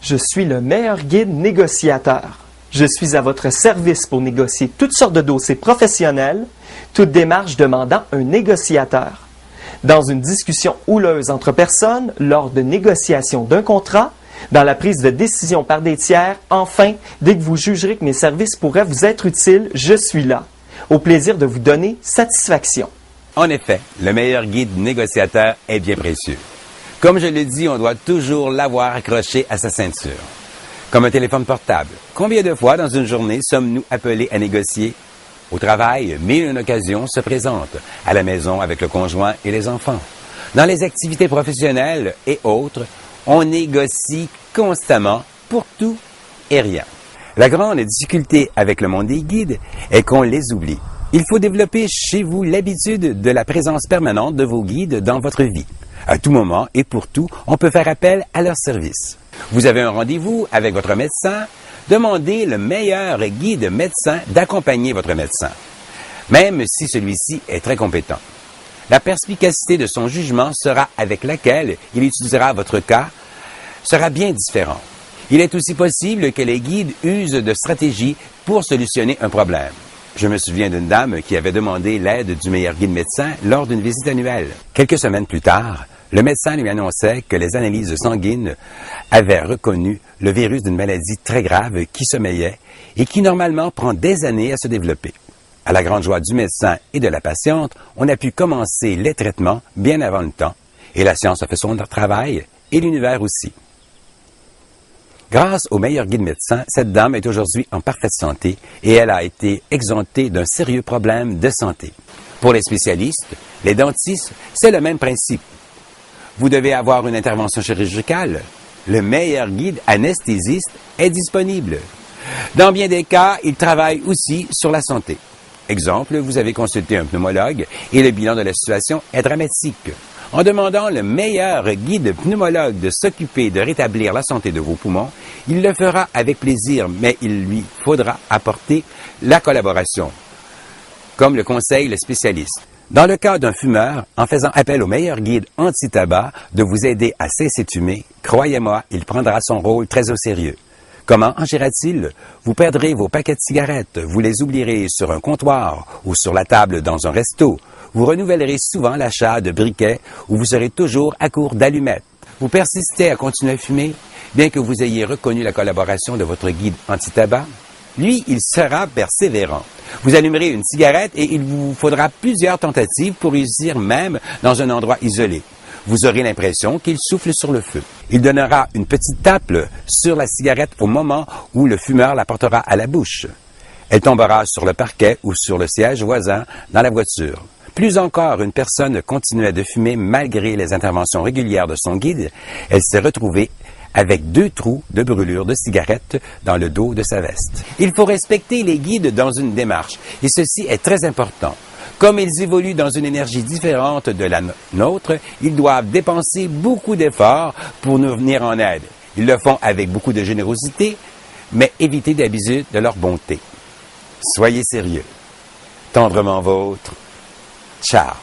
Je suis le meilleur guide négociateur. Je suis à votre service pour négocier toutes sortes de dossiers professionnels, toute démarche demandant un négociateur. Dans une discussion houleuse entre personnes, lors de négociation d'un contrat, dans la prise de décision par des tiers, enfin, dès que vous jugerez que mes services pourraient vous être utiles, je suis là. Au plaisir de vous donner satisfaction. En effet, le meilleur guide négociateur est bien précieux. Comme je l'ai dit, on doit toujours l'avoir accroché à sa ceinture. Comme un téléphone portable. Combien de fois dans une journée sommes-nous appelés à négocier? Au travail, mille et une occasions se présentent. À la maison, avec le conjoint et les enfants. Dans les activités professionnelles et autres, on négocie constamment pour tout et rien. La grande difficulté avec le monde des guides est qu'on les oublie. Il faut développer chez vous l'habitude de la présence permanente de vos guides dans votre vie. À tout moment et pour tout, on peut faire appel à leur service. Vous avez un rendez-vous avec votre médecin, demandez le meilleur guide médecin d'accompagner votre médecin, même si celui-ci est très compétent. La perspicacité de son jugement sera avec laquelle il étudiera votre cas sera bien différente. Il est aussi possible que les guides usent de stratégies pour solutionner un problème. Je me souviens d'une dame qui avait demandé l'aide du meilleur guide médecin lors d'une visite annuelle. Quelques semaines plus tard, le médecin lui annonçait que les analyses sanguines avaient reconnu le virus d'une maladie très grave qui sommeillait et qui normalement prend des années à se développer. À la grande joie du médecin et de la patiente, on a pu commencer les traitements bien avant le temps et la science a fait son travail et l'univers aussi. Grâce au meilleur guide médecin, cette dame est aujourd'hui en parfaite santé et elle a été exemptée d'un sérieux problème de santé. Pour les spécialistes, les dentistes, c'est le même principe. Vous devez avoir une intervention chirurgicale. Le meilleur guide anesthésiste est disponible. Dans bien des cas, il travaille aussi sur la santé. Exemple, vous avez consulté un pneumologue et le bilan de la situation est dramatique. En demandant le meilleur guide pneumologue de s'occuper de rétablir la santé de vos poumons, il le fera avec plaisir, mais il lui faudra apporter la collaboration, comme le conseille le spécialiste. Dans le cas d'un fumeur, en faisant appel au meilleur guide anti-tabac de vous aider à cesser de fumer, croyez-moi, il prendra son rôle très au sérieux. Comment agira-t-il? Vous perdrez vos paquets de cigarettes, vous les oublierez sur un comptoir ou sur la table dans un resto. Vous renouvellerez souvent l'achat de briquets ou vous serez toujours à court d'allumettes. Vous persistez à continuer à fumer, bien que vous ayez reconnu la collaboration de votre guide anti-tabac. Lui, il sera persévérant. Vous allumerez une cigarette et il vous faudra plusieurs tentatives pour réussir même dans un endroit isolé. Vous aurez l'impression qu'il souffle sur le feu. Il donnera une petite tape sur la cigarette au moment où le fumeur la portera à la bouche. Elle tombera sur le parquet ou sur le siège voisin dans la voiture. Plus encore, une personne continuait de fumer malgré les interventions régulières de son guide. Elle s'est retrouvée avec 2 trous de brûlure de cigarette dans le dos de sa veste. Il faut respecter les guides dans une démarche, et ceci est très important. Comme ils évoluent dans une énergie différente de la nôtre, ils doivent dépenser beaucoup d'efforts pour nous venir en aide. Ils le font avec beaucoup de générosité, mais évitez d'abuser de leur bonté. Soyez sérieux. Tendrement vôtre. Ciao.